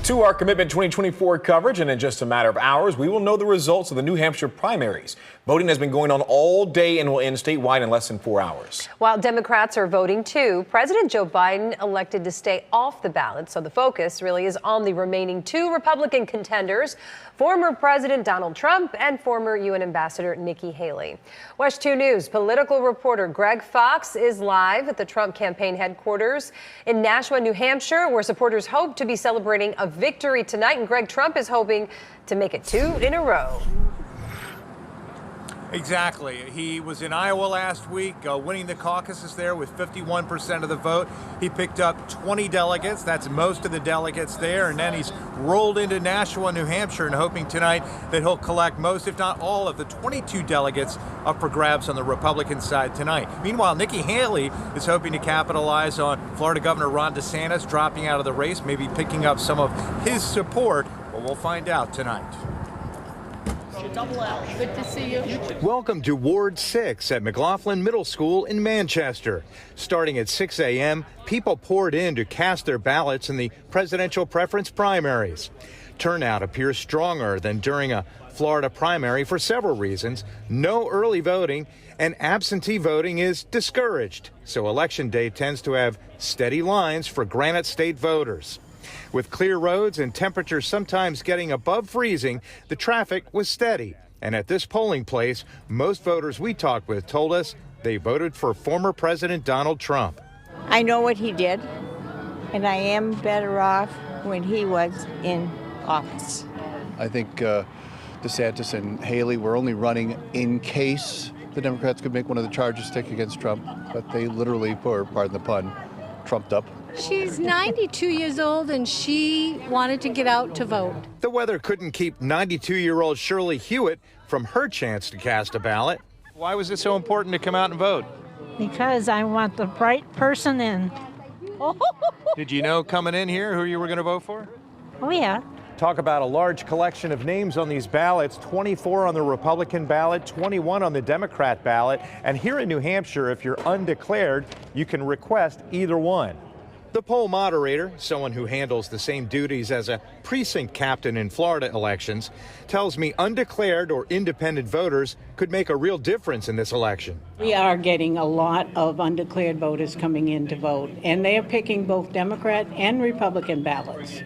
To our Commitment 2024 coverage, and in just a matter of hours, we will know the results of the New Hampshire primaries. Voting has been going on all day and will end statewide in less than 4 hours. While Democrats are voting too, President Joe Biden elected to stay off the ballot, so the focus really is on the remaining two Republican contenders, former President Donald Trump and former UN Ambassador Nikki Haley. WESH 2 News political reporter Greg Fox is live at the Trump campaign headquarters in Nashua, New Hampshire, where supporters hope to be celebrating a victory tonight, and Greg, Trump is hoping to make it 2 in a row. Exactly. He was in Iowa last week, winning the caucuses there with 51% of the vote. He picked up 20 delegates. That's most of the delegates there. And then he's rolled into Nashua, New Hampshire, and hoping tonight that he'll collect most, if not all, of the 22 delegates up for grabs on the Republican side tonight. Meanwhile, Nikki Haley is hoping to capitalize on Florida Governor Ron DeSantis dropping out of the race, maybe picking up some of his support. But we'll find out tonight. Good to see you. Welcome to Ward 6 at McLaughlin Middle School in Manchester. Starting at 6 a.m., people poured in to cast their ballots in the presidential preference primaries. Turnout appears stronger than during a Florida primary for several reasons. No early voting and absentee voting is discouraged, so Election Day tends to have steady lines for Granite State voters. With clear roads and temperatures sometimes getting above freezing, the traffic was steady. And at this polling place, most voters we talked with told us they voted for former President Donald Trump. I know what he did, and I am better off when he was in office. I think DeSantis and Haley were only running in case the Democrats could make one of the charges stick against Trump, but they literally, pardon the pun, trumped up. She's 92 years old and she wanted to get out to vote. The weather couldn't keep 92-year-old Shirley Hewitt from her chance to cast a ballot. Why was it so important to come out and vote? Because I want the right person in. Did you know coming in here who you were going to vote for? Oh, yeah. Talk about a large collection of names on these ballots, 24 on the Republican ballot, 21 on the Democrat ballot. And here in New Hampshire, if you're undeclared, you can request either one. The poll moderator, someone who handles the same duties as a precinct captain in Florida elections, tells me undeclared or independent voters could make a real difference in this election. We are getting a lot of undeclared voters coming in to vote, and they are picking both Democrat and Republican ballots.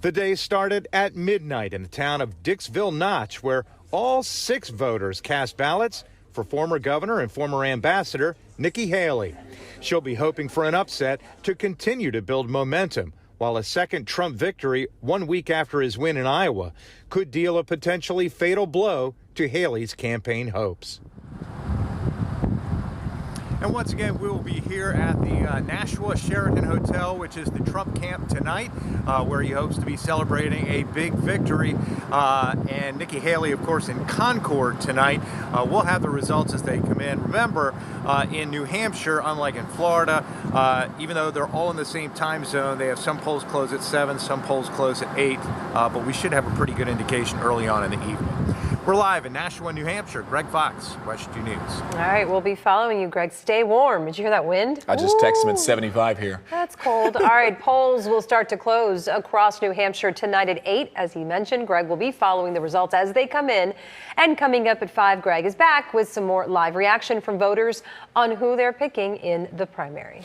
The day started at midnight in the town of Dixville Notch, where all 6 voters cast ballots for former governor and former ambassador Nikki Haley. She'll be hoping for an upset to continue to build momentum, while a second Trump victory 1 week after his win in Iowa could deal a potentially fatal blow to Haley's campaign hopes. And once again, we will be here at the Nashua Sheraton Hotel, which is the Trump camp tonight, where he hopes to be celebrating a big victory. And Nikki Haley, of course, in Concord tonight. We'll have the results as they come in. Remember, in New Hampshire, unlike in Florida, even though they're all in the same time zone, they have some polls close at 7, some polls close at 8, but we should have a pretty good indication early on in the evening. We're live in Nashua, New Hampshire. Greg Fox, WESH 2 News. All right, we'll be following you, Greg. Stay warm. Did you hear that wind? I just texted him at 75 here. That's cold. All right, polls will start to close across New Hampshire tonight at 8. As he mentioned, Greg will be following the results as they come in. And coming up at 5, Greg is back with some more live reaction from voters on who they're picking in the primary.